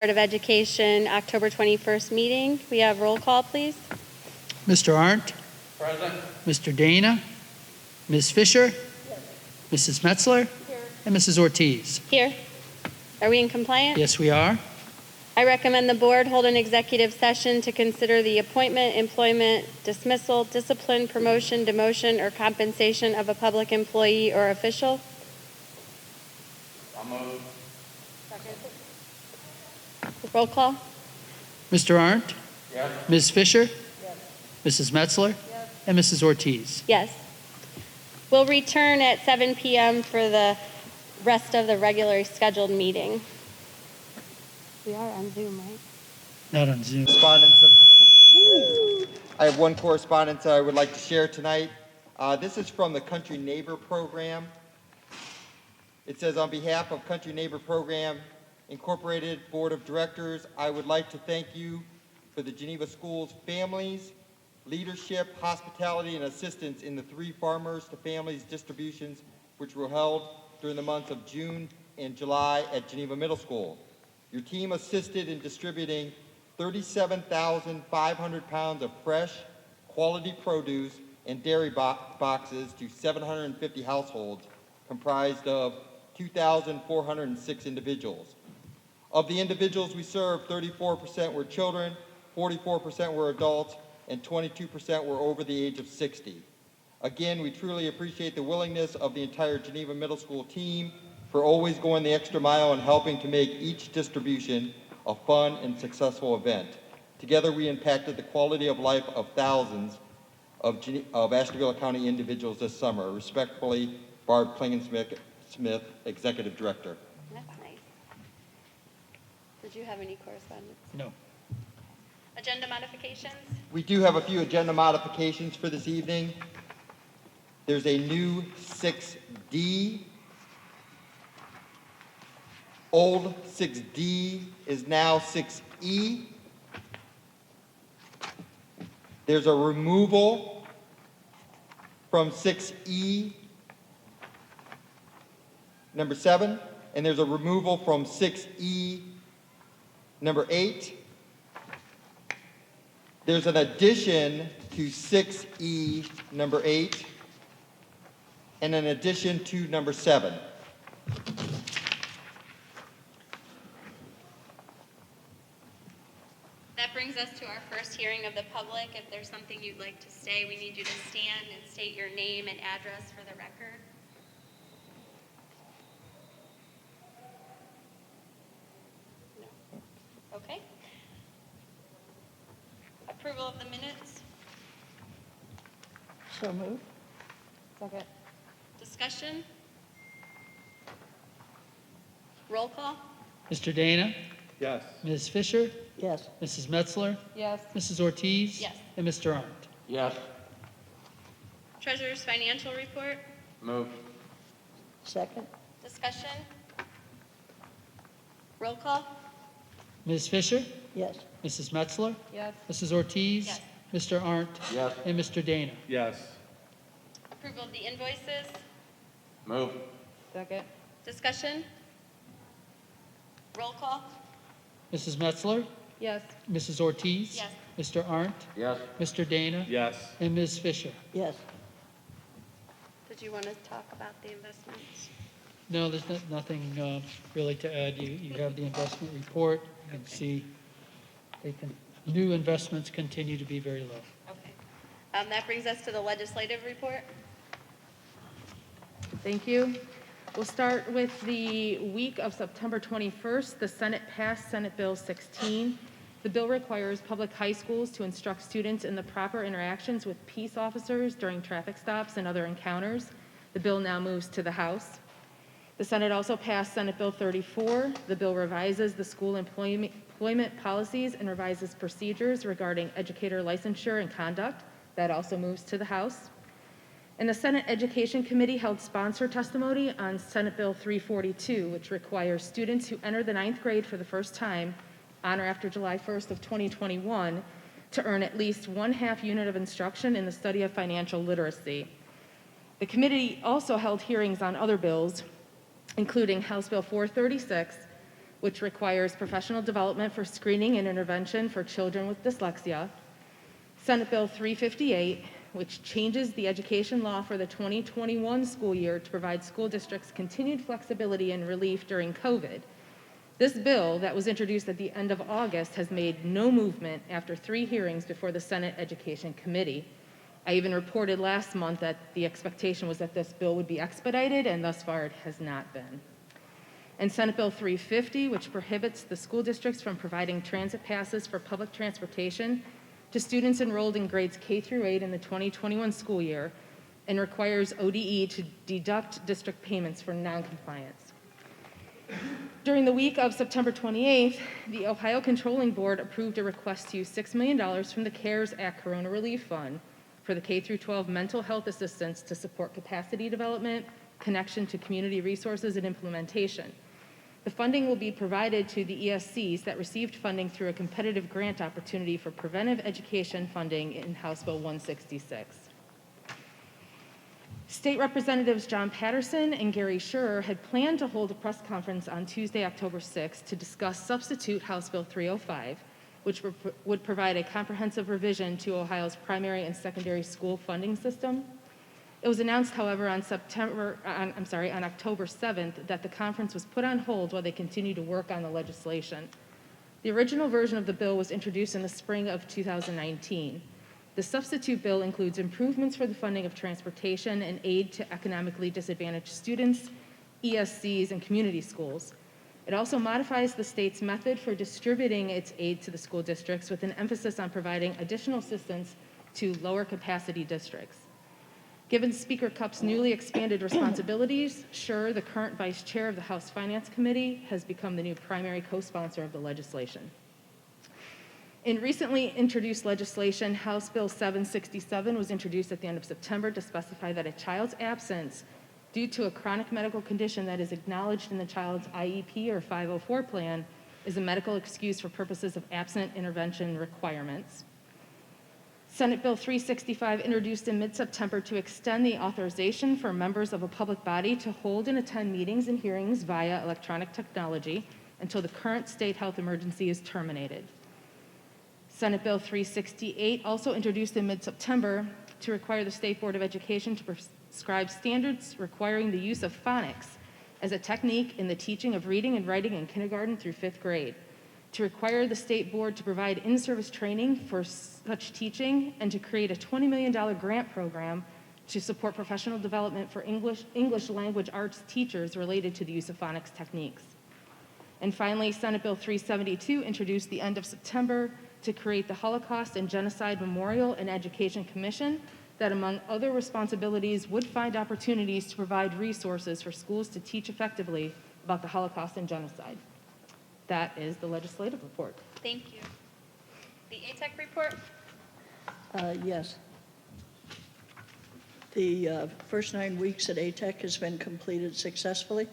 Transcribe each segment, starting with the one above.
Board of Education, October 21st meeting. We have roll call, please. Mr. Arndt? Present. Mr. Dana? Ms. Fisher? Mrs. Metzler? Here. And Mrs. Ortiz? Here. Are we in compliance? Yes, we are. I recommend the board hold an executive session to consider the appointment, employment, dismissal, discipline, promotion, demotion, or compensation of a public employee or official. I'll move. Roll call. Mr. Arndt? Yes. Ms. Fisher? Mrs. Metzler? And Mrs. Ortiz? Yes. We'll return at 7 p.m. for the rest of the regularly scheduled meeting. We are on Zoom, right? Not on Zoom. I have one correspondence I would like to share tonight. This is from the Country Neighbor Program. It says, on behalf of Country Neighbor Program Incorporated Board of Directors, I would like to thank you for the Geneva Schools families, leadership, hospitality, and assistance in the 3 Farmers to Families distributions which were held during the months of June and July at Geneva Middle School. Your team assisted in distributing 37,500 pounds of fresh, quality produce and dairy boxes to 750 households comprised of 2,406 individuals. Of the individuals we served, 34% were children, 44% were adults, and 22% were over the age of 60. Again, we truly appreciate the willingness of the entire Geneva Middle School team for always going the extra mile and helping to make each distribution a fun and successful event. Together, we impacted the quality of life of thousands of Ashtabula County individuals this summer. Respectfully, Barb Klingensmith, Executive Director. That's nice. Did you have any correspondence? No. Agenda modifications? We do have a few agenda modifications for this evening. There's a new 6D. Old 6D is now 6E. There's a removal from 6E, number 7, and there's a removal from 6E, number 8. There's an addition to 6E, number 8, and an addition to number 7. That brings us to our first hearing of the public. If there's something you'd like to say, we need you to stand and state your name and address for the record. No. Okay. Approval of the minutes. So moved. Second. Discussion. Roll call. Mr. Dana? Yes. Ms. Fisher? Yes. Mrs. Metzler? Yes. Mrs. Ortiz? Yes. And Mr. Arndt? Yes. Treasurer's financial report. Move. Second. Discussion. Roll call. Ms. Fisher? Yes. Mrs. Metzler? Yes. Mrs. Ortiz? Yes. Mr. Arndt? Yes. And Mr. Dana? Yes. Approval of the invoices. Move. Second. Discussion. Roll call. Mrs. Metzler? Yes. Mrs. Ortiz? Yes. Mr. Arndt? Yes. Mr. Dana? Yes. And Ms. Fisher? Yes. Did you want to talk about the investments? No, there's nothing really to add. You have the investment report. You can see new investments continue to be very low. Okay. That brings us to the legislative report. Thank you. We'll start with the week of September 21st. The Senate passed Senate Bill 16. The bill requires public high schools to instruct students in the proper interactions with peace officers during traffic stops and other encounters. The bill now moves to the House. The Senate also passed Senate Bill 34. The bill revises the school employment policies and revises procedures regarding educator licensure and conduct. That also moves to the House. And the Senate Education Committee held sponsor testimony on Senate Bill 342, which requires students who enter the 9th grade for the first time on or after July 1st of 2021 to earn at least 1/2 unit of instruction in the study of financial literacy. The committee also held hearings on other bills, including House Bill 436, which requires professional development for screening and intervention for children with dyslexia. Senate Bill 358, which changes the education law for the 2021 school year to provide school districts continued flexibility and relief during COVID. This bill that was introduced at the end of August has made no movement after 3 hearings before the Senate Education Committee. I even reported last month that the expectation was that this bill would be expedited, and thus far it has not been. And Senate Bill 350, which prohibits the school districts from providing transit passes for public transportation to students enrolled in grades K through 8 in the 2021 school year, and requires ODE to deduct district payments for noncompliance. During the week of September 28th, the Ohio Controlling Board approved a request to use $6 million from the CARES Act Corona Relief Fund for the K through 12 mental health assistance to support capacity development, connection to community resources, and implementation. The funding will be provided to the ESCs that received funding through a competitive grant opportunity for preventive education funding in House Bill 166. State Representatives John Patterson and Gary Scherer had planned to hold a press conference on Tuesday, October 6th to discuss substitute House Bill 305, which would provide a comprehensive revision to Ohio's primary and secondary school funding system. It was announced, however, on October 7th that the conference was put on hold while they continued to work on the legislation. The original version of the bill was introduced in the spring of 2019. The substitute bill includes improvements for the funding of transportation and aid to economically disadvantaged students, ESCs, and community schools. It also modifies the state's method for distributing its aid to the school districts with an emphasis on providing additional assistance to lower capacity districts. Given Speaker Cupp's newly expanded responsibilities, Scherer, the current vice chair of the House Finance Committee, has become the new primary co-sponsor of the legislation. In recently introduced legislation, House Bill 767 was introduced at the end of September to specify that a child's absence due to a chronic medical condition that is acknowledged in the child's IEP or 504 plan is a medical excuse for purposes of absent intervention requirements. Senate Bill 365, introduced in mid-September to extend the authorization for members of a public body to hold and attend meetings and hearings via electronic technology until the current state health emergency is terminated. Senate Bill 368, also introduced in mid-September, to require the State Board of Education to prescribe standards requiring the use of phonics as a technique in the teaching of reading and writing in kindergarten through 5th grade, to require the State Board to provide in-service training for such teaching, and to create a $20 million grant program to support professional development for English language arts teachers related to the use of phonics techniques. And finally, Senate Bill 372, introduced the end of September, to create the Holocaust and Genocide Memorial and Education Commission that, among other responsibilities, would find opportunities to provide resources for schools to teach effectively about the Holocaust and genocide. That is the legislative report. Thank you. The ATEC report? Yes. The first 9 weeks at ATEC has been completed successfully.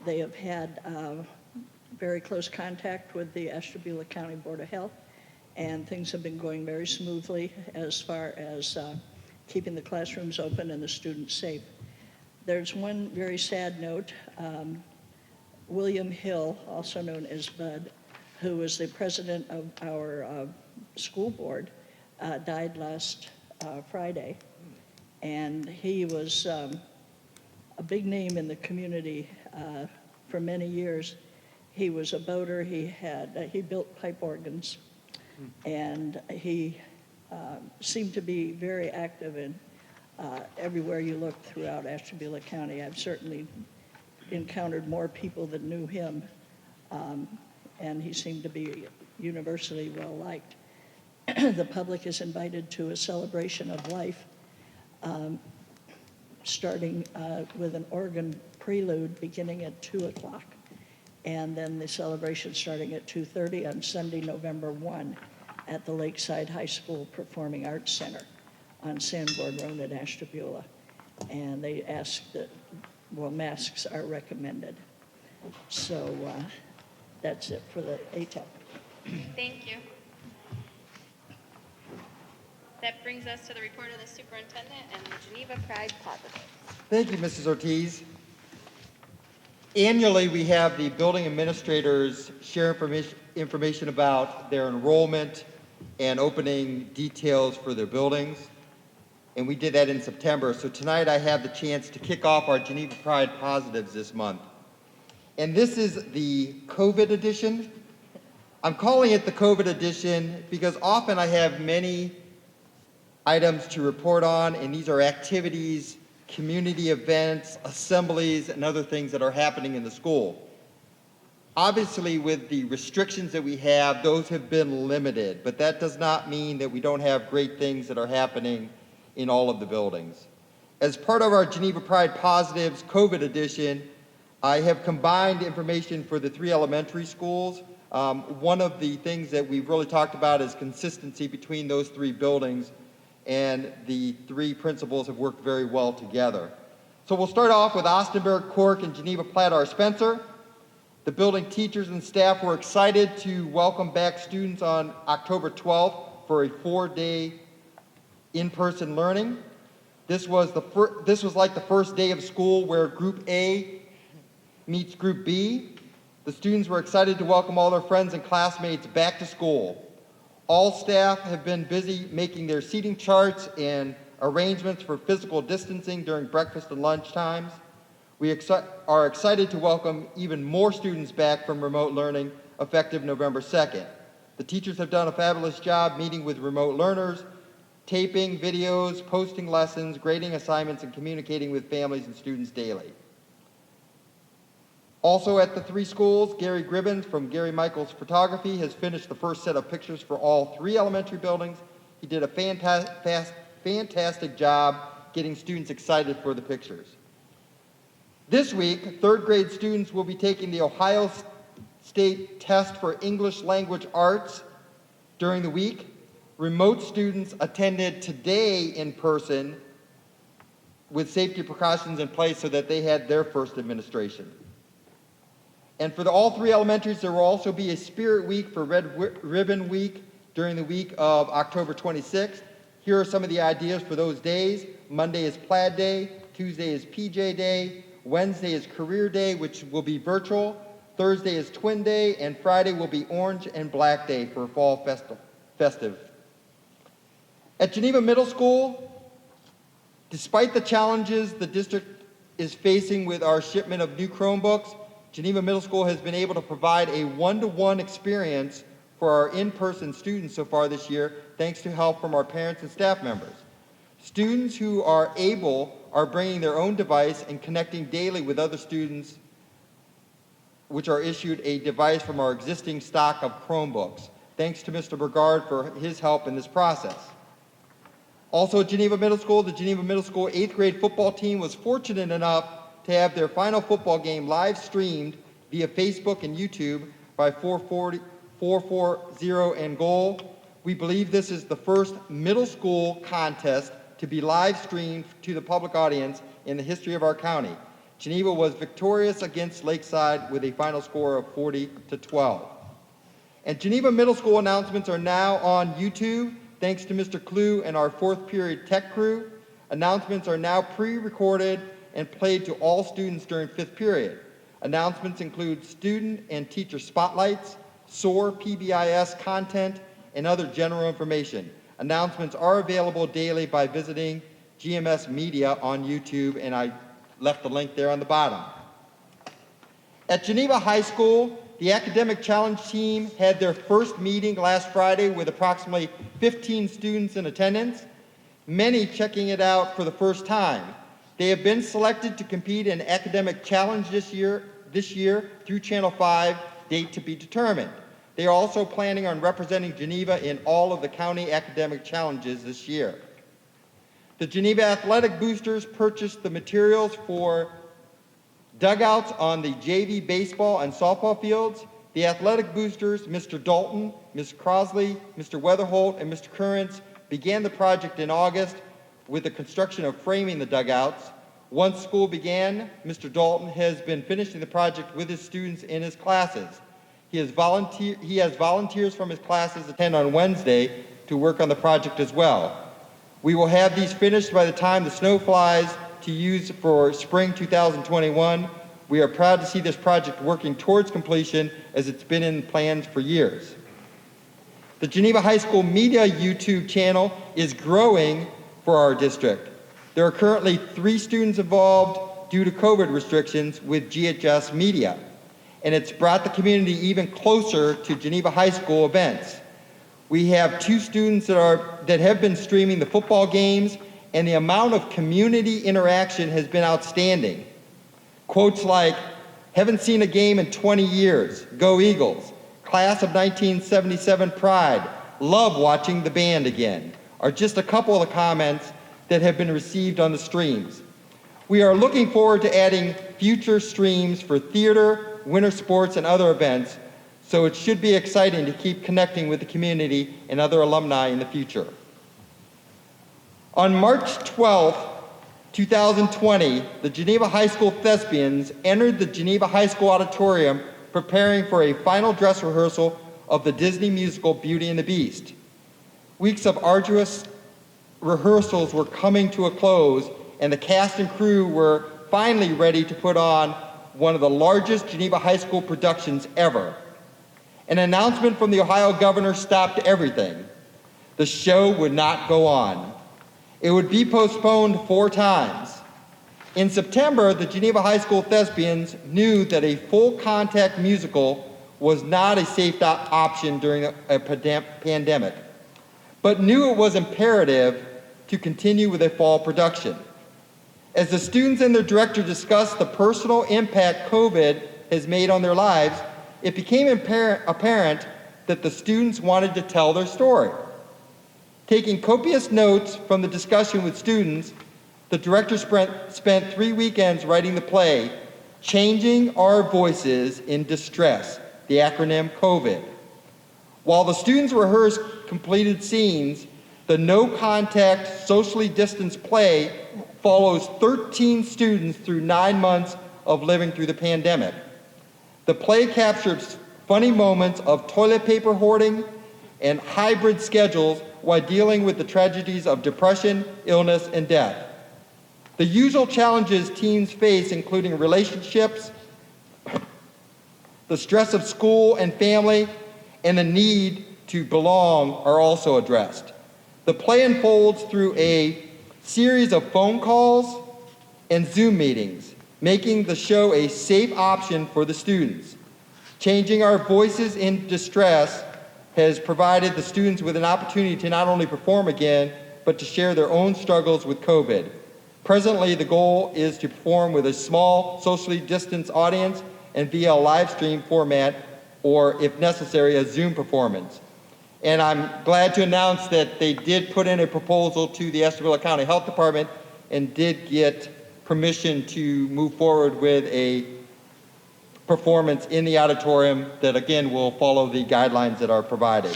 They have had very close contact with the Ashtabula County Board of Health, and things have been going very smoothly as far as keeping the classrooms open and the students safe. There's one very sad note. William Hill, also known as Bud, who was the president of our school board, died last Friday. And he was a big name in the community for many years. He was a boater. He built pipe organs, and he seemed to be very active in everywhere you look throughout Ashtabula County. I've certainly encountered more people that knew him, and he seemed to be universally well-liked. The public is invited to a celebration of life, starting with an organ prelude beginning at 2 o'clock, and then the celebration starting at 2:30 on Sunday, November 1, at the Lakeside High School Performing Arts Center on Sanborn Road at Ashtabula. And they ask that, well, masks are recommended. So that's it for the ATEP. Thank you. That brings us to the report of the superintendent and the Geneva Pride Positive. Thank you, Mrs. Ortiz. Annually, we have the building administrators share information about their enrollment and opening details for their buildings. And we did that in September. So tonight I have the chance to kick off our Geneva Pride Positives this month. And this is the COVID edition. I'm calling it the COVID edition because often I have many items to report on, and these are activities, community events, assemblies, and other things that are happening in the school. Obviously, with the restrictions that we have, those have been limited, but that does not mean that we don't have great things that are happening in all of the buildings. As part of our Geneva Pride Positives COVID edition, I have combined information for the 3 elementary schools. One of the things that we've really talked about is consistency between those 3 buildings, and the 3 principals have worked very well together. So we'll start off with Ostenburg, Cork, and Geneva Platt R. Spencer. The building teachers and staff were excited to welcome back students on October 12th for a 4-day in-person learning. This was like the first day of school where Group A meets Group B. The students were excited to welcome all their friends and classmates back to school. All staff have been busy making their seating charts and arrangements for physical distancing during breakfast and lunch times. We are excited to welcome even more students back from remote learning effective November 2nd. The teachers have done a fabulous job meeting with remote learners, taping videos, posting lessons, grading assignments, and communicating with families and students daily. Also at the 3 schools, Gary Gribbins from Gary Michaels Photography has finished the first set of pictures for all 3 elementary buildings. He did a fantastic job getting students excited for the pictures. This week, 3rd grade students will be taking the Ohio State Test for English Language Arts during the week. Remote students attended today in person with safety precautions in place so that they had their first administration. And for all 3 elementaries, there will also be a Spirit Week for Red Ribbon Week during the week of October 26th. Here are some of the ideas for those days. Monday is Plaid Day, Tuesday is PJ Day, Wednesday is Career Day, which will be virtual, Thursday is Twin Day, and Friday will be Orange and Black Day for fall festive. At Geneva Middle School, despite the challenges the district is facing with our shipment of new Chromebooks, Geneva Middle School has been able to provide a one-to-one experience for our in-person students so far this year, thanks to help from our parents and staff members. Students who are able are bringing their own device and connecting daily with other students, which are issued a device from our existing stock of Chromebooks. Thanks to Mr. Burgard for his help in this process. Also at Geneva Middle School, the Geneva Middle School 8th grade football team was fortunate enough to have their final football game live streamed via Facebook and YouTube by 440 and Goal. We believe this is the first middle school contest to be live streamed to the public audience in the history of our county. Geneva was victorious against Lakeside with a final score of 40-12. And Geneva Middle School announcements are now on YouTube, thanks to Mr. Clue and our 4th period tech crew. Announcements are now pre-recorded and played to all students during 5th period. Announcements include student and teacher spotlights, SOAR PBIS content, and other general information. Announcements are available daily by visiting GMS Media on YouTube, and I left the link there on the bottom. At Geneva High School, the Academic Challenge team had their first meeting last Friday with approximately 15 students in attendance, many checking it out for the first time. They have been selected to compete in Academic Challenge this year through Channel 5, date to be determined. They are also planning on representing Geneva in all of the county academic challenges this year. The Geneva Athletic Boosters purchased the materials for dugouts on the JV baseball and softball fields. The Athletic Boosters, Mr. Dalton, Ms. Crosley, Mr. Weatherholt, and Mr. Currents began the project in August with the construction of framing the dugouts. Once school began, Mr. Dalton has been finishing the project with his students in his classes. He has volunteers from his classes attend on Wednesday to work on the project as well. We will have these finished by the time the snow flies to use for spring 2021. We are proud to see this project working towards completion as it's been in plans for years. The Geneva High School Media YouTube channel is growing for our district. There are currently 3 students involved due to COVID restrictions with GHS Media, and it's brought the community even closer to Geneva High School events. We have 2 students that have been streaming the football games, and the amount of community interaction has been outstanding. Quotes like, "Haven't seen a game in 20 years, go Eagles," "Class of 1977 pride, love watching the band again," are just a couple of the comments that have been received on the streams. We are looking forward to adding future streams for theater, winter sports, and other events, so it should be exciting to keep connecting with the community and other alumni in the future. On March 12th, 2020, the Geneva High School Thespians entered the Geneva High School auditorium preparing for a final dress rehearsal of the Disney musical Beauty and the Beast. Weeks of arduous rehearsals were coming to a close, and the cast and crew were finally ready to put on one of the largest Geneva High School productions ever. An announcement from the Ohio governor stopped everything. The show would not go on. It would be postponed 4 times. In September, the Geneva High School Thespians knew that a full-contact musical was not a safe option during a pandemic, but knew it was imperative to continue with a fall production. As the students and their director discussed the personal impact COVID has made on their lives, it became apparent that the students wanted to tell their story. Taking copious notes from the discussion with students, the director spent 3 weekends writing the play, Changing Our Voices in Distress, the acronym COVID. While the students rehearsed completed scenes, the no-contact, socially distanced play follows 13 students through 9 months of living through the pandemic. The play captures funny moments of toilet paper hoarding and hybrid schedules while dealing with the tragedies of depression, illness, and death. The usual challenges teens face, including relationships, the stress of school and family, and the need to belong, are also addressed. The play unfolds through a series of phone calls and Zoom meetings, making the show a safe option for the students. Changing Our Voices in Distress has provided the students with an opportunity to not only perform again, but to share their own struggles with COVID. Presently, the goal is to perform with a small, socially distanced audience and via a live stream format, or if necessary, a Zoom performance. And I'm glad to announce that they did put in a proposal to the Ashtabula County Health Department and did get permission to move forward with a performance in the auditorium that, again, will follow the guidelines that are provided.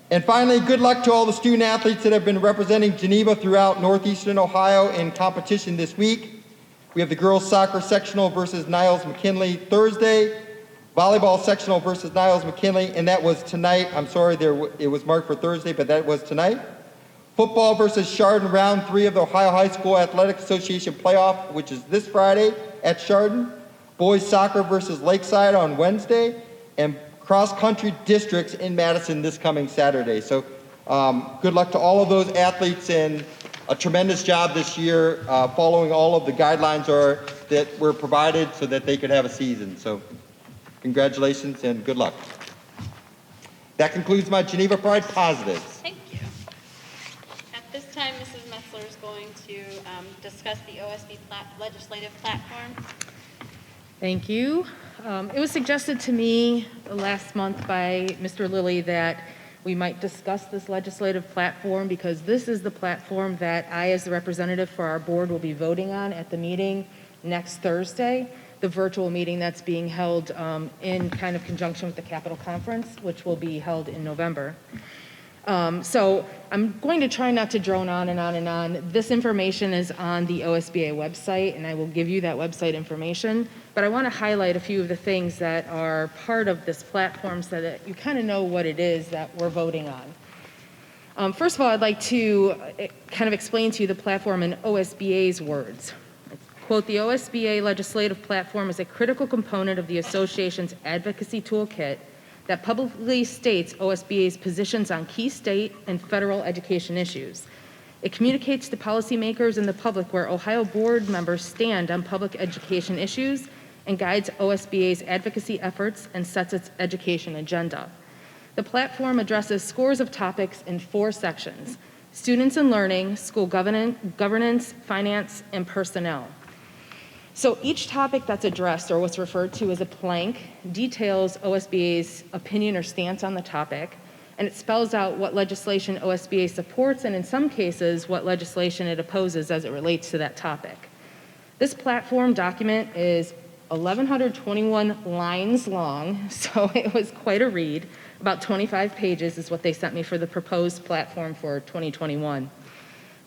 And finally, good luck to all the student athletes that have been representing Geneva throughout northeastern Ohio in competition this week. We have the girls soccer sectional versus Niles McKinley Thursday, volleyball sectional versus Niles McKinley, and that was tonight. I'm sorry, it was marked for Thursday, but that was tonight. Football versus Chardon, round 3 of the Ohio High School Athletic Association playoff, which is this Friday at Chardon. Boys soccer versus Lakeside on Wednesday, and cross-country districts in Madison this coming Saturday. So good luck to all of those athletes, and a tremendous job this year following all of the guidelines that were provided so that they could have a season. So congratulations and good luck. That concludes my Geneva Pride positives. Thank you. At this time, Mrs. Metzler is going to discuss the Osb Legislative Platform. Thank you. It was suggested to me last month by Mr. Lillie that we might discuss this legislative platform because this is the platform that I, as the representative for our board, will be voting on at the meeting next Thursday, the virtual meeting that's being held in kind of conjunction with the Capitol Conference, which will be held in November. So I'm going to try not to drone on and on and on. This information is on the OSBA website, and I will give you that website information. But I want to highlight a few of the things that are part of this platform so that you kind of know what it is that we're voting on. First of all, I'd like to kind of explain to you the platform in OSBA's words. quote, "The OSBA Legislative Platform is a critical component of the association's advocacy toolkit that publicly states OSBA's positions on key state and federal education issues. It communicates to policymakers and the public where Ohio board members stand on public education issues and guides OSBA's advocacy efforts and sets its education agenda. The platform addresses scores of topics in 4 sections: students and learning, school governance, finance, and personnel. So each topic that's addressed, or what's referred to as a plank, details OSBA's opinion or stance on the topic, and it spells out what legislation OSBA supports, and in some cases, what legislation it opposes as it relates to that topic. This platform document is 1,121 lines long, so it was quite a read. About 25 pages is what they sent me for the proposed platform for 2021.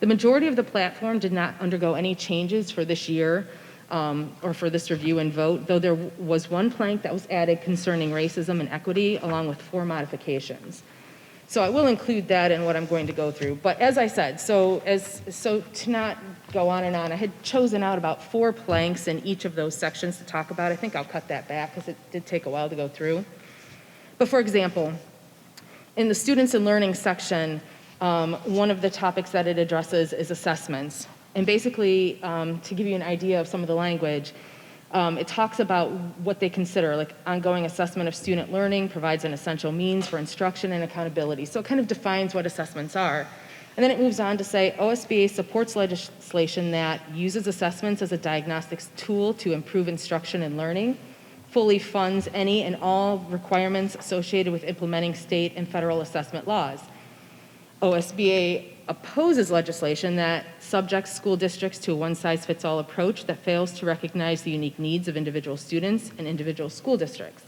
The majority of the platform did not undergo any changes for this year or for this review and vote, though there was one plank that was added concerning racism and equity, along with 4 modifications. So I will include that in what I'm going to go through. But as I said, so to not go on and on, I had chosen out about 4 planks in each of those sections to talk about. I think I'll cut that back because it did take a while to go through. But for example, in the students and learning section, one of the topics that it addresses is assessments. And basically, to give you an idea of some of the language, it talks about what they consider, like ongoing assessment of student learning provides an essential means for instruction and accountability. So it kind of defines what assessments are. And then it moves on to say, OSBA supports legislation that uses assessments as a diagnostics tool to improve instruction and learning, fully funds any and all requirements associated with implementing state and federal assessment laws. OSBA opposes legislation that subjects school districts to a one-size-fits-all approach that fails to recognize the unique needs of individual students and individual school districts.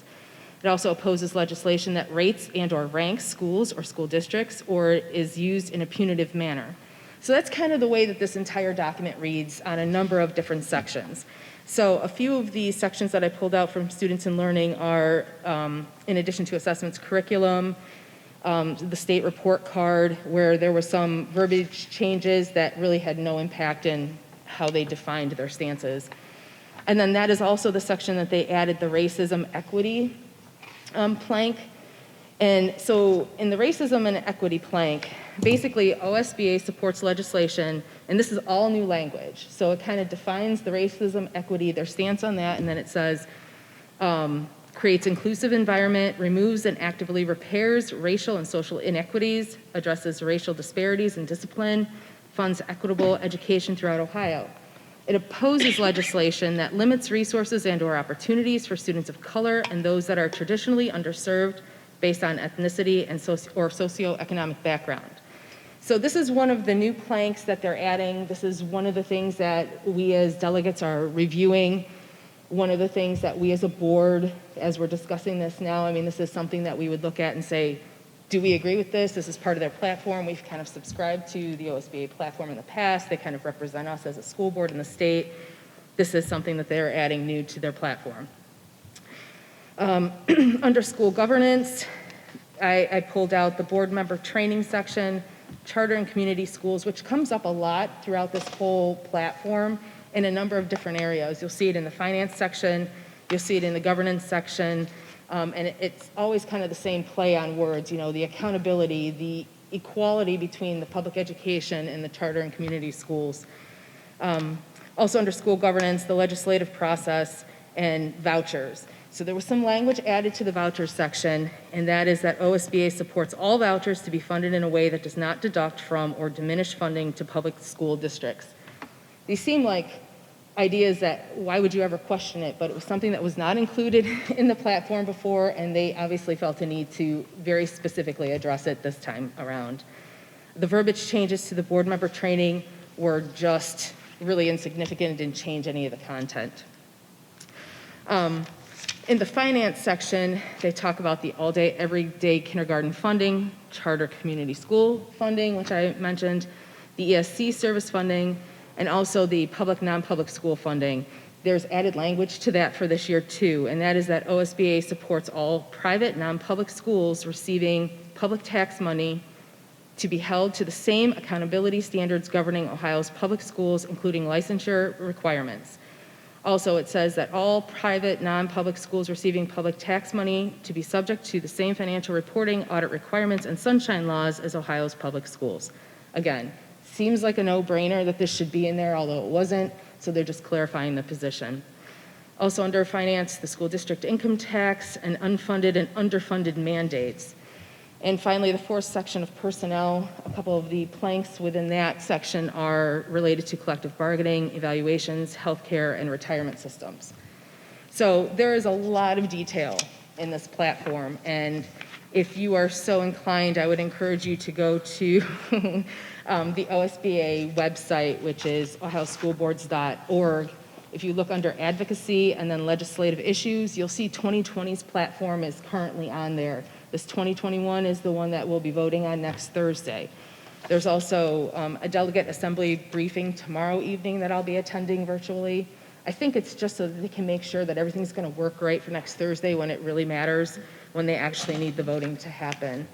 It also opposes legislation that rates and/or ranks schools or school districts or is used in a punitive manner. So that's kind of the way that this entire document reads on a number of different sections. So a few of the sections that I pulled out from students and learning are, in addition to assessments, curriculum, the state report card, where there were some verbiage changes that really had no impact in how they defined their stances. And then that is also the section that they added the racism equity plank. And so in the racism and equity plank, basically OSBA supports legislation, and this is all new language. So it kind of defines the racism, equity, their stance on that, and then it says, creates inclusive environment, removes and actively repairs racial and social inequities, addresses racial disparities in discipline, funds equitable education throughout Ohio. It opposes legislation that limits resources and/or opportunities for students of color and those that are traditionally underserved based on ethnicity and or socioeconomic background. So this is one of the new planks that they're adding. This is one of the things that we as delegates are reviewing. One of the things that we as a board, as we're discussing this now, I mean, this is something that we would look at and say, do we agree with this? This is part of their platform. We've kind of subscribed to the OSBA platform in the past. They kind of represent us as a school board in the state. This is something that they're adding new to their platform. Under school governance, I pulled out the board member training section, charter and community schools, which comes up a lot throughout this whole platform in a number of different areas. You'll see it in the finance section, you'll see it in the governance section, and it's always kind of the same play on words, you know, the accountability, the equality between the public education and the charter and community schools. Also under school governance, the legislative process and vouchers. So there was some language added to the vouchers section, and that is that OSBA supports all vouchers to be funded in a way that does not deduct from or diminish funding to public school districts. These seem like ideas that, why would you ever question it? But it was something that was not included in the platform before, and they obviously felt a need to very specifically address it this time around. The verbiage changes to the board member training were just really insignificant and didn't change any of the content. In the finance section, they talk about the all-day, everyday kindergarten funding, charter community school funding, which I mentioned, the ESC service funding, and also the public, non-public school funding. There's added language to that for this year too, and that is that OSBA supports all private, non-public schools receiving public tax money to be held to the same accountability standards governing Ohio's public schools, including licensure requirements. Also, it says that all private, non-public schools receiving public tax money to be subject to the same financial reporting, audit requirements, and sunshine laws as Ohio's public schools. Again, seems like a no-brainer that this should be in there, although it wasn't, so they're just clarifying the position. Also under finance, the school district income tax and unfunded and underfunded mandates. And finally, the fourth section of personnel, a couple of the planks within that section are related to collective bargaining, evaluations, healthcare, and retirement systems. So there is a lot of detail in this platform, and if you are so inclined, I would encourage you to go to the OSBA website, which is ohioschoolboards.org. If you look under advocacy and then legislative issues, you'll see 2020's platform is currently on there. This 2021 is the one that we'll be voting on next Thursday. There's also a delegate assembly briefing tomorrow evening that I'll be attending virtually. I think it's just so that they can make sure that everything's going to work right for next Thursday when it really matters, when they actually need the voting to happen.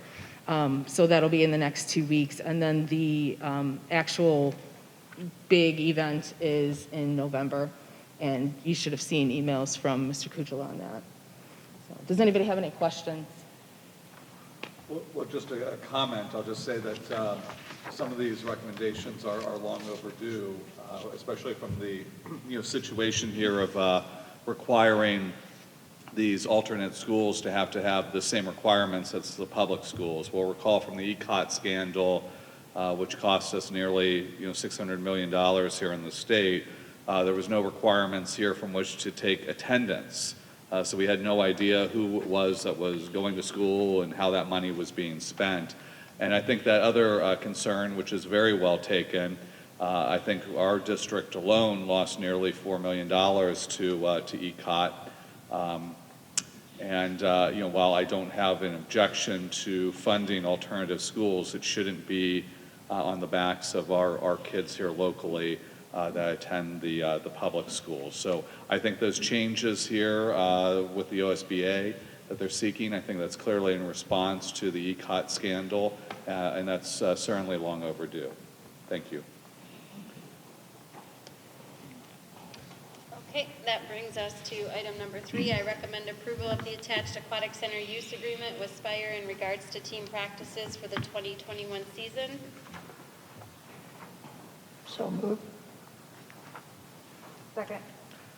So that'll be in the next 2 weeks. And then the actual big event is in November. And you should have seen emails from Mr. Kujala on that. So, does anybody have any questions? Well, just a comment. I'll just say that some of these recommendations are long overdue, especially from the situation here of requiring these alternate schools to have the same requirements as the public schools. We'll recall from the ECOT scandal, which cost us nearly $600 million here in the state. There was no requirements here from which to take attendance. So we had no idea who it was that was going to school and how that money was being spent. And I think that other concern, which is very well taken, I think our district alone lost nearly $4 million to ECOT. While I don't have an objection to funding alternative schools, it shouldn't be on the backs of our kids here locally that attend the public schools. So I think those changes here with the OSBA that they're seeking, I think that's clearly in response to the ECOT scandal, and that's certainly long overdue. Thank you. Okay, that brings us to item number 3. I recommend approval of the attached Aquatic Center use agreement with Spire in regards to team practices for the 2021 season. So moved. Second.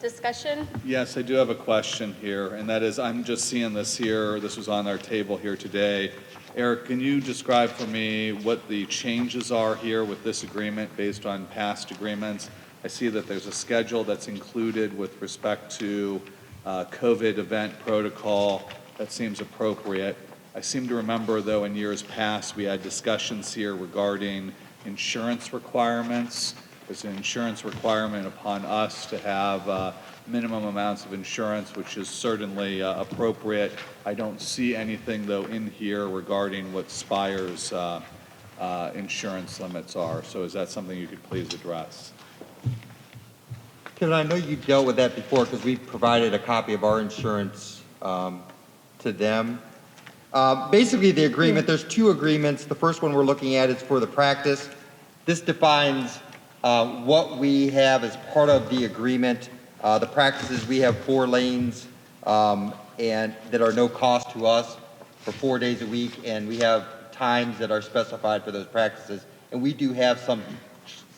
Discussion? Yes, I do have a question here, and that is, I'm just seeing this here, this was on our table here today. Eric, can you describe for me what the changes are here with this agreement based on past agreements? I see that there's a schedule that's included with respect to COVID event protocol. That seems appropriate. I seem to remember, though, in years past, we had discussions here regarding insurance requirements. There's an insurance requirement upon us to have minimum amounts of insurance, which is certainly appropriate. I don't see anything, though, in here regarding what Spire's insurance limits are. So is that something you could please address? Kevin, I know you dealt with that before because we provided a copy of our insurance to them. Basically, the agreement, there's 2 agreements. The first one we're looking at is for the practice. This defines what we have as part of the agreement. The practices, we have 4 lanes and that are no cost to us for 4 days a week, and we have times that are specified for those practices. And we do have some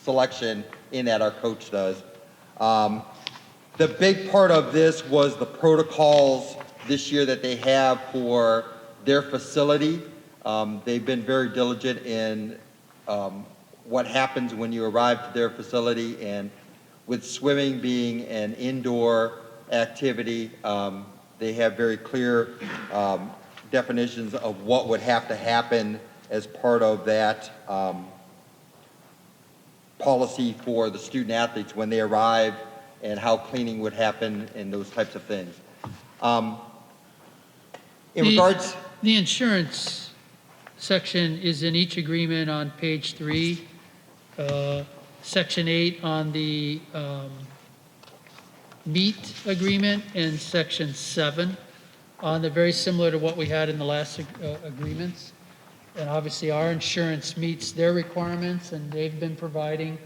selection in that, our coach does. The big part of this was the protocols this year that they have for their facility. They've been very diligent in what happens when you arrive to their facility, and with swimming being an indoor activity, they have very clear definitions of what would have to happen as part of that policy for the student athletes when they arrive, and how cleaning would happen and those types of things. The insurance section is in each agreement on page 3, section 8 on the meet agreement, and section 7 on the very similar to what we had in the last agreements. And obviously our insurance meets their requirements, and they've been providing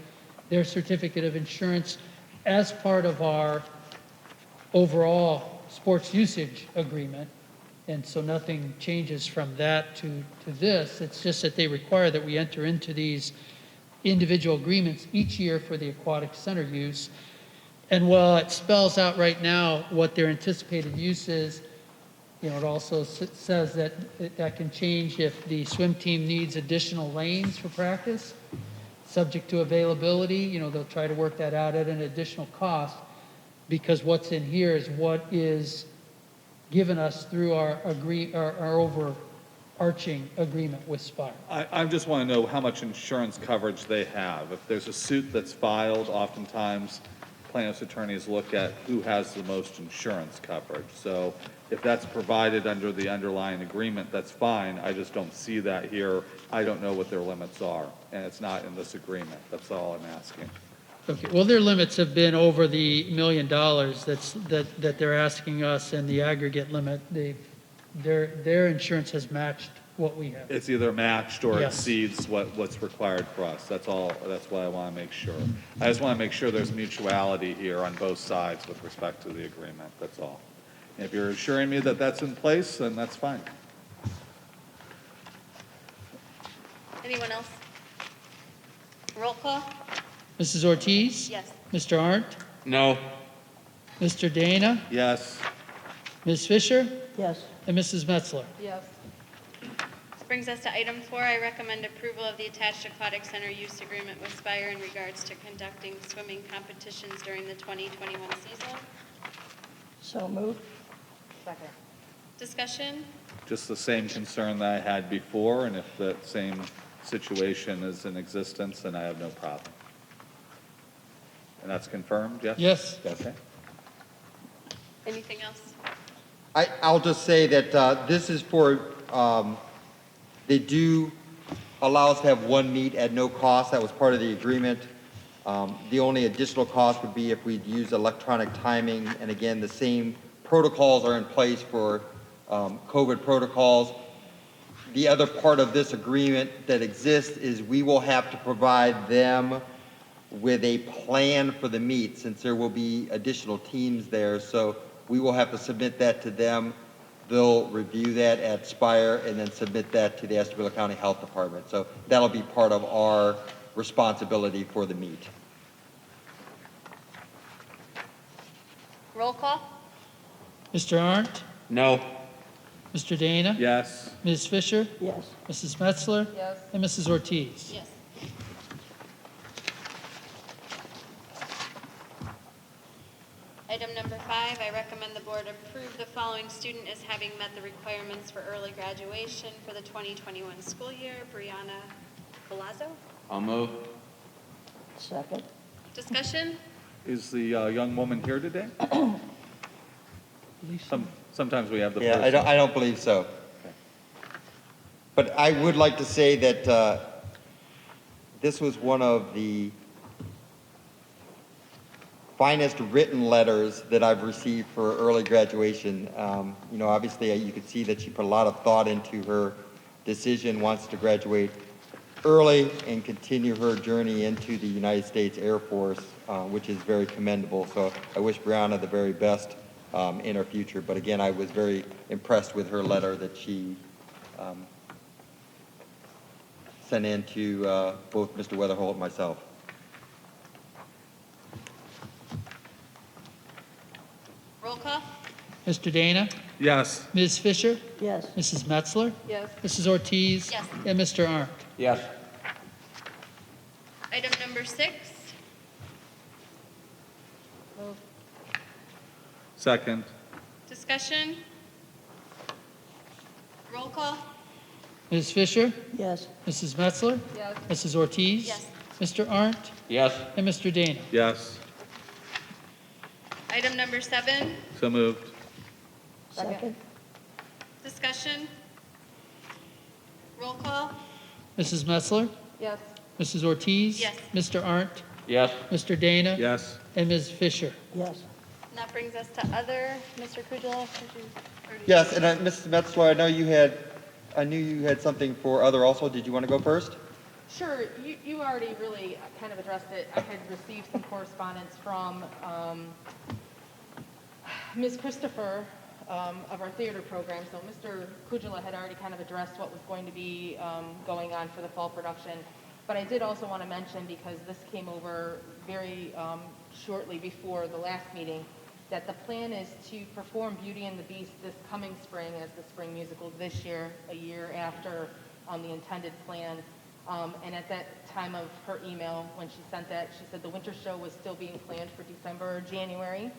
their certificate of insurance as part of our overall sports usage agreement. And so nothing changes from that to this. It's just that they require that we enter into these individual agreements each year for the aquatic center use. And while it spells out right now what their anticipated use is, it also says that that can change if the swim team needs additional lanes for practice, subject to availability. They'll try to work that out at an additional cost, because what's in here is what is given us through our overarching agreement with Spire. I just want to know how much insurance coverage they have. If there's a suit that's filed, oftentimes plaintiff's attorneys look at who has the most insurance coverage. So if that's provided under the underlying agreement, that's fine. I just don't see that here. I don't know what their limits are, and it's not in this agreement. That's all I'm asking. Okay, well, their limits have been over the $1 million that they're asking us, and the aggregate limit, their insurance has matched what we have. It's either matched or Yes. exceeds what's required for us. That's all, that's what I want to make sure. I just want to make sure there's mutuality here on both sides with respect to the agreement, that's all. And if you're assuring me that that's in place, then that's fine. Anyone else? Roll call? Mrs. Ortiz? Yes. Mr. Arndt? No. Mr. Dana? Yes, Ms. Fisher? Yes. And Mrs. Metzler? Yes. This brings us to item 4. I recommend approval of the attached aquatic center use agreement with Spire in regards to conducting swimming competitions during the 2021 season. So moved. Second. Discussion? just the same concern that I had before, and if that same situation is in existence, then I have no problem. And that's confirmed, yes? Yes. Okay. Anything else? I'll just say that this is for, they do allow us to have one meet at no cost. That was part of the agreement. The only additional cost would be if we'd use electronic timing. And again, the same protocols are in place for COVID protocols. The other part of this agreement that exists is we will have to provide them with a plan for the meet, since there will be additional teams there. So we will have to submit that to them. They'll review that at Spire and then submit that to the Osb County Health Department. So that'll be part of our responsibility for the meet. Roll call? Mr. Arndt? No. Mr. Dana? Yes, Ms. Fisher? Yes. Mrs. Metzler? Yes. And Mrs. Ortiz? Yes. Item number 5, I recommend the board approve the following student as having met the requirements for early graduation for the 2021 school year. Brianna Palazzo. I'll move. Second. Discussion? is the young woman here today? Sometimes we have the Yeah, person. I don't believe so. But I would like to say that this was one of the finest written letters that I've received for early graduation. You know, obviously you could see that she put a lot of thought into her decision, wants to graduate early and continue her journey into the United States Air Force, which is very commendable. So I wish Brianna the very best in her future. But again, I was very impressed with her letter that she sent in to both Mr. Weatherholt and myself. Roll call? Mr. Dana? Yes, Ms. Fisher? Yes. Mrs. Metzler? Yes. Mrs. Ortiz? Yes. And Mr. Arndt? Yes. Item number 6, Move. second, discussion? Roll call? Ms. Fisher? Yes. Mrs. Metzler? Yes. Mrs. Ortiz? Yes. Mr. Arndt? Yes. And Mr. Dana? yes, Item number 7, so moved, Second. discussion? Roll call? Mrs. Metzler? Yes. Mrs. Ortiz? Yes. Mr. Arndt? Yes. Mr. Dana? yes. And Ms. Fisher? Yes. And that brings us to other. Mr. Kujala, did you? Yes, and Mrs. Metzler, I knew you had something for other also. Did you want to go first? Sure, you already really kind of addressed it. I had received some correspondence from Ms. Christopher of our theater program, so Mr. Kujala had already kind of addressed what was going to be going on for the fall production, but I did also want to mention, because this came over very shortly before the last meeting, that the plan is to perform Beauty and the Beast this coming spring as the spring musical this year, a year after the intended plan. And at that time of her email, when she sent that, she said the winter show was still being planned for December or January.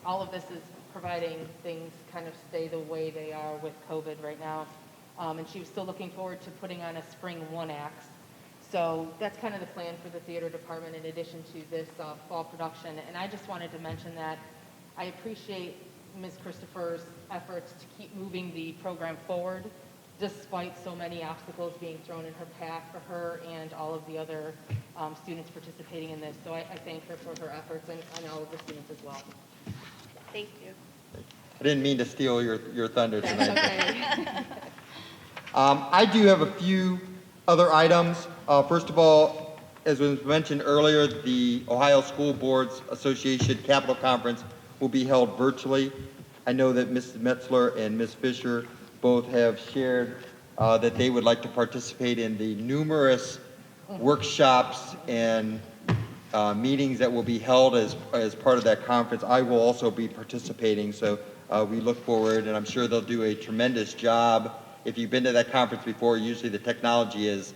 All of this is providing things kind of stay the way they are with COVID right now. And she was still looking forward to putting on a spring one-act. So that's kind of the plan for the theater department in addition to this fall production. And I just wanted to mention that I appreciate Ms. Christopher's efforts to keep moving the program forward, despite so many obstacles being thrown in her path for her and all of the other students participating in this. So I thank her for her efforts and all of the students as well. Thank you. I didn't mean to steal your thunder tonight. That's okay. I do have a few other items. First of all, as was mentioned earlier, the Ohio School Boards Association Capital Conference will be held virtually. I know that Mrs. Metzler and Ms. Fisher both have shared that they would like to participate in the numerous workshops and meetings that will be held as part of that conference. I will also be participating, so we look forward, and I'm sure they'll do a tremendous job. If you've been to that conference before, usually the technology is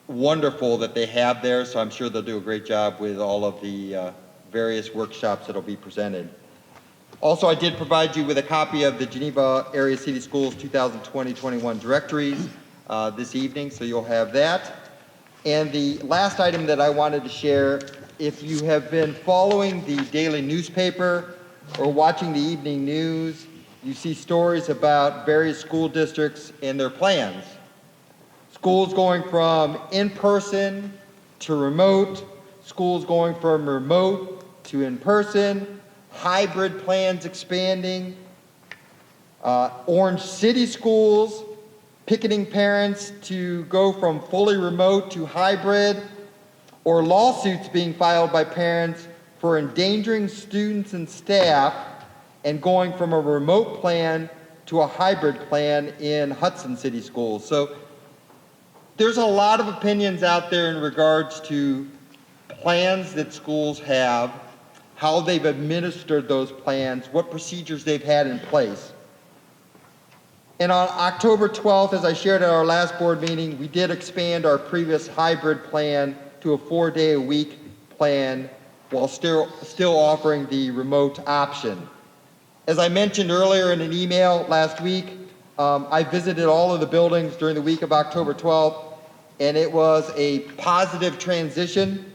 wonderful that they have there, so I'm sure they'll do a great job with all of the various workshops that will be presented. Also, I did provide you with a copy of the Geneva Area City Schools 2020-21 directories this evening, so you'll have that. And the last item that I wanted to share, if you have been following the daily newspaper or watching the evening news, you see stories about various school districts and their plans. Schools going from in-person to remote, schools going from remote to in-person, hybrid plans expanding, Orange City schools picketing parents to go from fully remote to hybrid, or lawsuits being filed by parents for endangering students and staff and going from a remote plan to a hybrid plan in Hudson City schools. So there's a lot of opinions out there in regards to plans that schools have, how they've administered those plans, what procedures they've had in place. And on October 12th, as I shared at our last board meeting, we did expand our previous hybrid plan to a 4-day-a-week plan while still offering the remote option. As I mentioned earlier in an email last week, I visited all of the buildings during the week of October 12th, and it was a positive transition.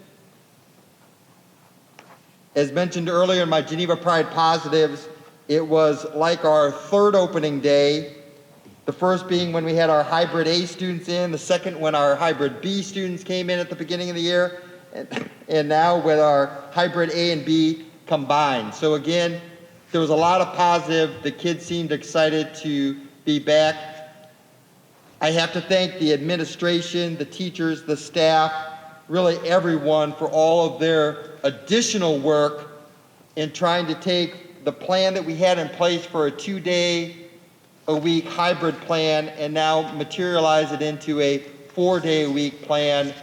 As mentioned earlier in my Geneva Pride Positives, it was like our third opening day, the first being when we had our hybrid A students in, the second when our hybrid B students came in at the beginning of the year, and now with our hybrid A and B combined. So again, there was a lot of positive. The kids seemed excited to be back. I have to thank the administration, the teachers, the staff, really everyone for all of their additional work in trying to take the plan that we had in place for a 2-day-a-week hybrid plan and now materialize it into a 4-day-a-week plan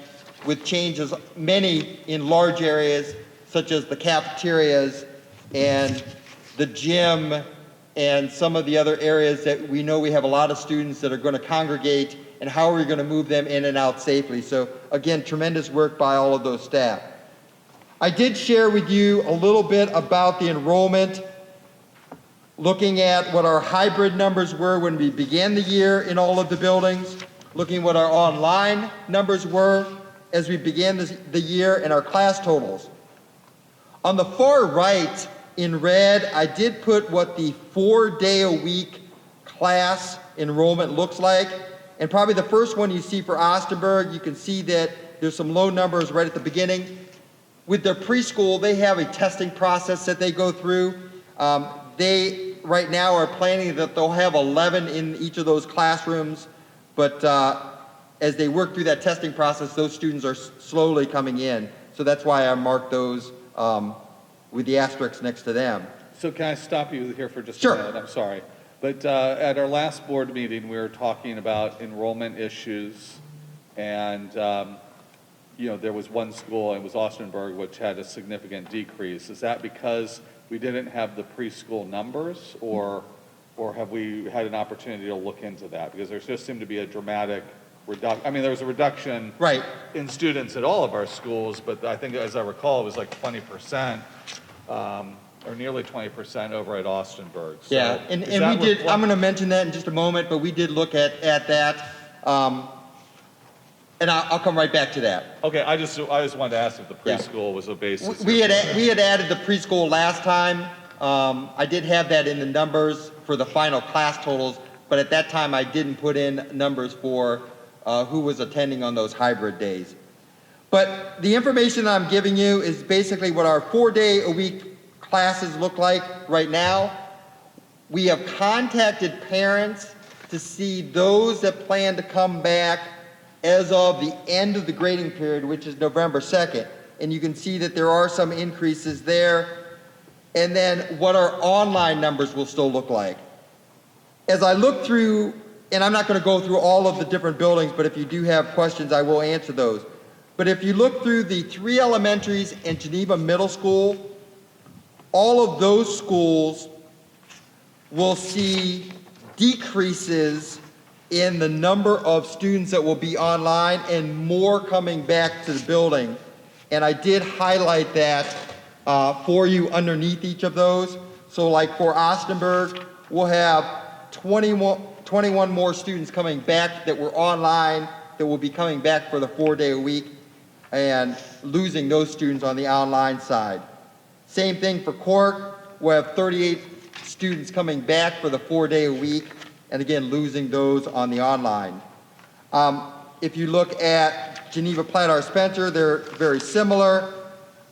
with changes, many in large areas such as the cafeterias and the gym and some of the other areas that we know we have a lot of students that are going to congregate, and how are we going to move them in and out safely. So again, tremendous work by all of those staff. I did share with you a little bit about the enrollment, looking at what our hybrid numbers were when we began the year in all of the buildings, looking what our online numbers were as we began the year, and our class totals. On the far right in red, I did put what the 4-day-a-week class enrollment looks like. And probably the first one you see for Osterberg, you can see that there's some low numbers right at the beginning. With their preschool, they have a testing process that they go through. They right now are planning that they'll have 11 in each of those classrooms, but as they work through that testing process, those students are slowly coming in. So that's why I marked those with the asterisks next to them. So can I stop you here for just Sure. a minute? I'm sorry. But at our last board meeting, we were talking about enrollment issues, and there was one school, it was Austenberg, which had a significant decrease. Is that because we didn't have the preschool numbers, or have we had an opportunity to look into that? Because there just seemed to be a dramatic reduction. I mean, there was a reduction Right. in students at all of our schools, but I think, as I recall, it was like 20%, or nearly 20% over at Austenberg. So Yeah, and is we that did, I'm going to mention that in just a moment, but we did look at that. And I'll come right back to that. Okay, I just wanted to ask if the Yeah. preschool was a basis. We had added the preschool last time. I did have that in the numbers for the final class totals, but at that time I didn't put in numbers for who was attending on those hybrid days. But the information I'm giving you is basically what our 4-day-a-week classes look like right now. We have contacted parents to see those that plan to come back as of the end of the grading period, which is November 2nd. And you can see that there are some increases there. And then what our online numbers will still look like. As I look through, and I'm not going to go through all of the different buildings, but if you do have questions, I will answer those. But if you look through the 3 elementaries and Geneva Middle School, all of those schools will see decreases in the number of students that will be online and more coming back to the building. And I did highlight that for you underneath each of those. So like for Austenberg, we'll have 21 more students coming back that were online that will be coming back for the 4-day-a-week and losing those students on the online side. Same thing for Cork. We'll have 38 students coming back for the 4-day-a-week, and again, losing those on the online. If you look at Geneva Platt Spencer, they're very similar.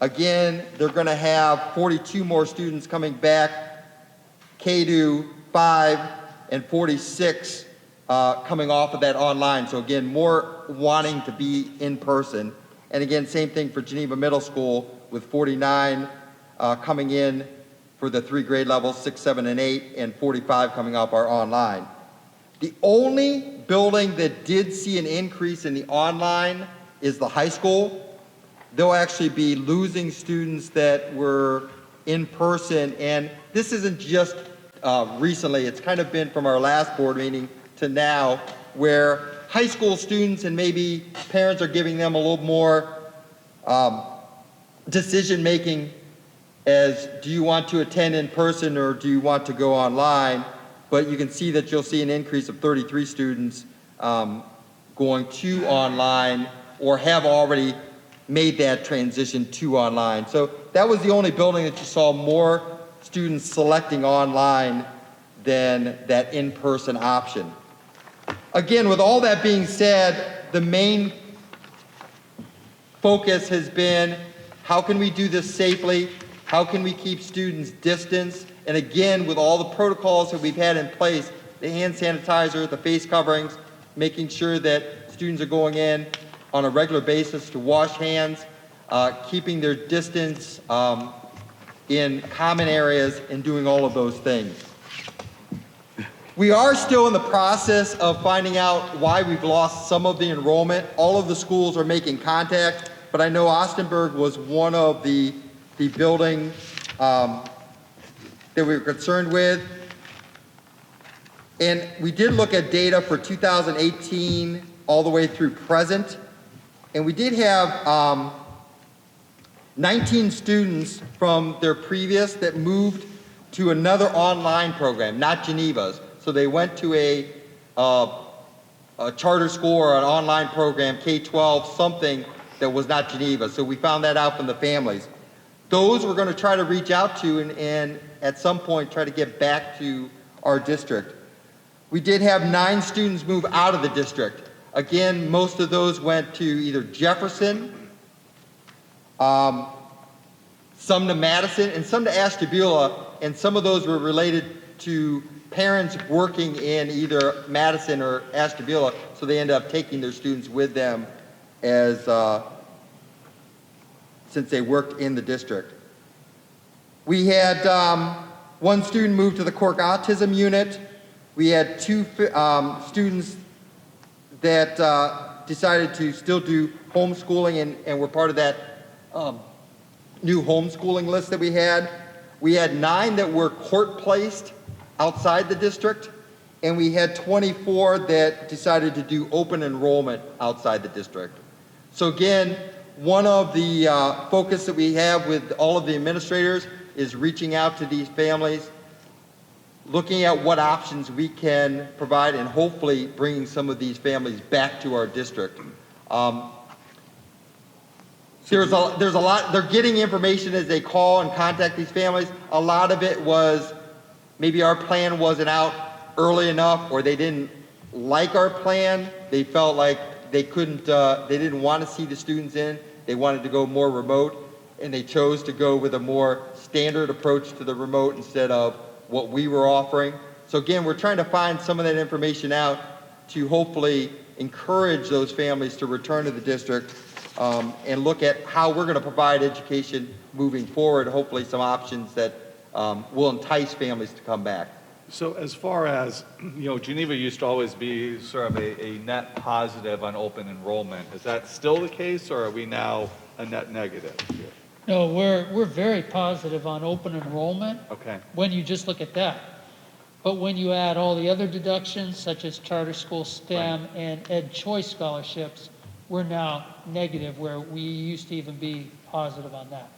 Again, they're going to have 42 more students coming back, K-5, and 46 coming off of that online. So again, more wanting to be in person. And again, same thing for Geneva Middle School with 49 coming in for the 3 grade levels, 6, 7, and 8, and 45 coming off our online. The only building that did see an increase in the online is the high school. They'll actually be losing students that were in person, and this isn't just recently, it's kind of been from our last board meeting to now, where high school students and maybe parents are giving them a little more decision-making as do you want to attend in person or do you want to go online? But you can see that you'll see an increase of 33 students going to online or have already made that transition to online. So that was the only building that you saw more students selecting online than that in-person option. Again, with all that being said, the main focus has been how can we do this safely? How can we keep students distanced? And again, with all the protocols that we've had in place, the hand sanitizer, the face coverings, making sure that students are going in on a regular basis to wash hands, keeping their distance in common areas, and doing all of those things. We are still in the process of finding out why we've lost some of the enrollment. All of the schools are making contact, but I know Austenberg was one of the building that we were concerned with. And we did look at data for 2018 all the way through present. And we did have 19 students from their previous that moved to another online program, not Geneva's. So they went to a charter school or an online program, K-12, something that was not Geneva. So we found that out from the families. Those we're going to try to reach out to and at some point try to get back to our district. We did have 9 students move out of the district. Again, most of those went to either Jefferson, some to Madison, and some to Ashtabula, and some of those were related to parents working in either Madison or Ashtabula, so they ended up taking their students with them as since they worked in the district. We had one student move to the Cork Autism Unit. We had two students that decided to still do homeschooling and were part of that new homeschooling list that we had. We had 9 that were court-placed outside the district, and we had 24 that decided to do open enrollment outside the district. So again, one of the focus that we have with all of the administrators is reaching out to these families, looking at what options we can provide, and hopefully bringing some of these families back to our district. There's a lot, they're getting information as they call and contact these families. A lot of it was maybe our plan wasn't out early enough, or they didn't like our plan. They felt like they couldn't, they didn't want to see the students in. They wanted to go more remote, and they chose to go with a more standard approach to the remote instead of what we were offering. So again, we're trying to find some of that information out to hopefully encourage those families to return to the district and look at how we're going to provide education moving forward, hopefully some options that will entice families to come back. So as far as, Geneva used to always be sort of a net positive on open enrollment. Is that still the case, or are we now a net negative here? No, we're very positive on open enrollment Okay. when you just look at that. But when you add all the other deductions, such as charter school STEM and Ed Choice scholarships, we're now negative, where we used to even be positive on that.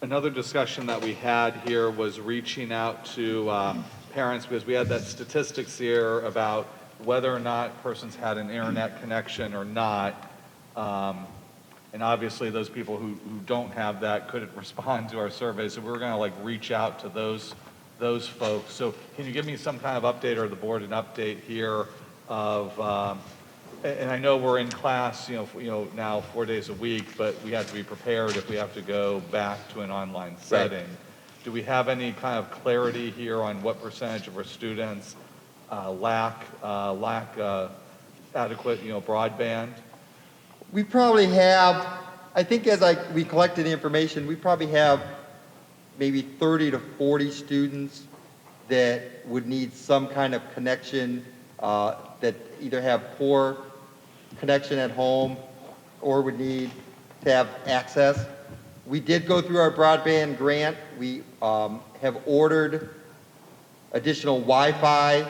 Another discussion that we had here was reaching out to parents, because we had that statistics here about whether or not persons had an internet connection or not. And obviously those people who don't have that couldn't respond to our survey, so we're going to reach out to those folks. So can you give me some kind of update, or the board an update here of, and I know we're in class, now 4 days a week, but we have to be prepared if we have to go back to an online setting. Right. Do we have any kind of clarity here on what percentage of our students lack adequate, broadband? We probably have, I think as we collected the information, we probably have maybe 30 to 40 students that would need some kind of connection, that either have poor connection at home or would need to have access. We did go through our broadband grant. We have ordered additional Wi-Fi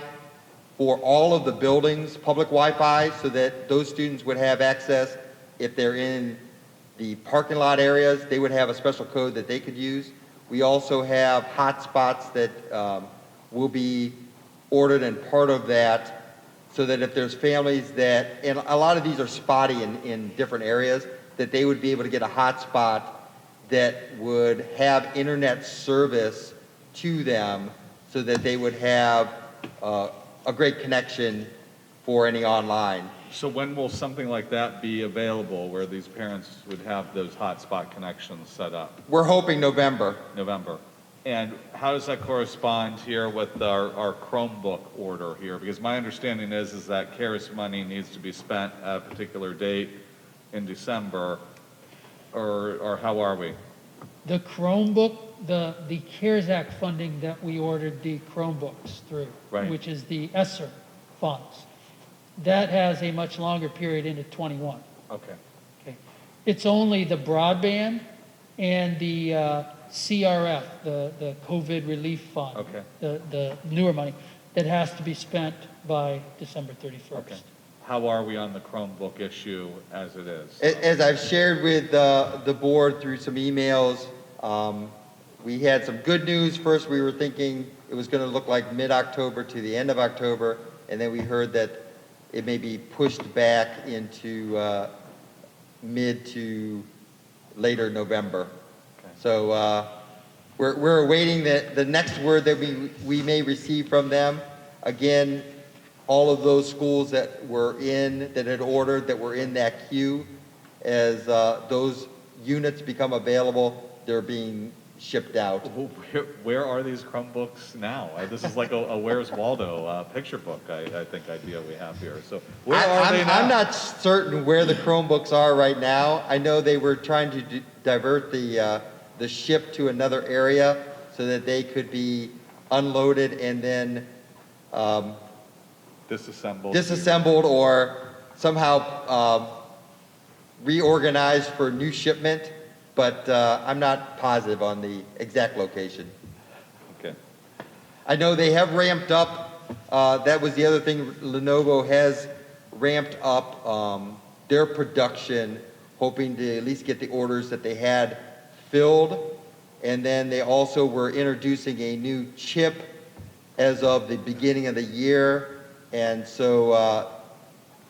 for all of the buildings, public Wi-Fi, so that those students would have access. If they're in the parking lot areas, they would have a special code that they could use. We also have hotspots that will be ordered, and part of that, so that if there's families that, and a lot of these are spotty in different areas, that they would be able to get a hotspot that would have internet service to them, so that they would have a great connection for any online. So when will something like that be available, where these parents would have those hotspot connections set up? We're hoping November. November. And how does that correspond here with our Chromebook order here? Because my understanding is that CARES money needs to be spent at a particular date in December, or how are we? The Chromebook, the CARES Act funding that we ordered the Chromebooks through, Right. which is the ESSER funds, that has a much longer period into 21. Okay. Okay. It's only the broadband and the CRF, the COVID relief fund, Okay. the newer money, that has to be spent by December 31st. Okay. How are we on the Chromebook issue as it is? As I've shared with the board through some emails, we had some good news. First, we were thinking it was going to look like mid-October to the end of October, and then we heard that it may be pushed back into mid to later November. Okay. So we're awaiting the next word that we may receive from them. Again, all of those schools that had ordered, that were in that queue, as those units become available, they're being shipped out. Where are these Chromebooks now? This is like a Where's Waldo picture book, I think, idea we have here. So where are they now? I'm not certain where the Chromebooks are right now. I know they were trying to divert the ship to another area so that they could be unloaded and then disassembled or somehow reorganized for new shipment, but I'm not positive on the exact location. Okay. I know they have ramped up, that was the other thing, Lenovo has ramped up their production, hoping to at least get the orders that they had filled. And then they also were introducing a new chip as of the beginning of the year. And so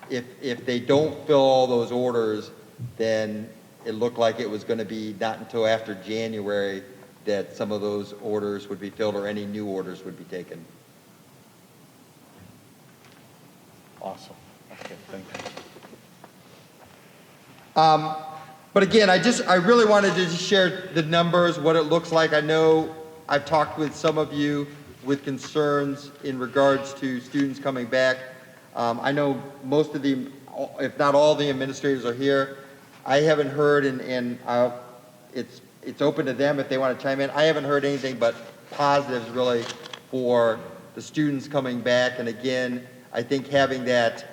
if they don't fill all those orders, then it looked like it was going to be not until after January that some of those orders would be filled or any new orders would be taken. Awesome. Okay, thank you. But again, I really wanted to just share the numbers, what it looks like. I know I've talked with some of you with concerns in regards to students coming back. I know most of the, if not all the administrators are here. I haven't heard, and it's open to them if they want to chime in. I haven't heard anything but positives really for the students coming back. And again, I think having that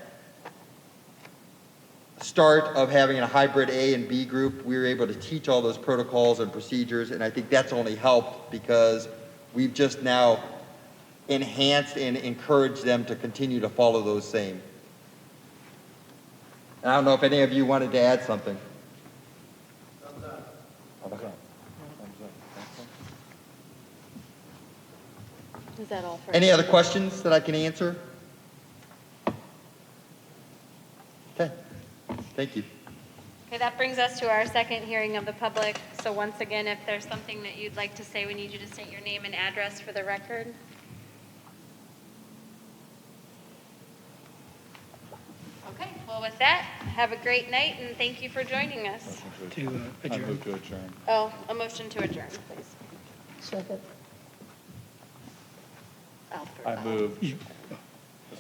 start of having a hybrid A and B group, we were able to teach all those protocols and procedures, and I think that's only helped because we've just now enhanced and encouraged them to continue to follow those same. And I don't know if any of you wanted to add something. Is that all for Any other questions that I can answer? Okay, thank you. Okay, that brings us to our second hearing of the public. So once again, if there's something that you'd like to say, we need you to state your name and address for the record. Okay, well with that, have a great night and thank you for joining us. To I adjourn. move to adjourn. Oh, a motion to adjourn, please. Second. I move. Ms.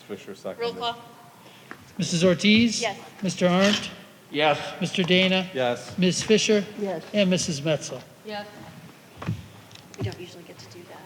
Fisher, second. Roll call. Mrs. Ortiz? Yes. Mr. Arndt? Yes. Mr. Dana? Yes. Ms. Fisher? Yes. And Mrs. Metzler? Yes. We don't usually get to do that.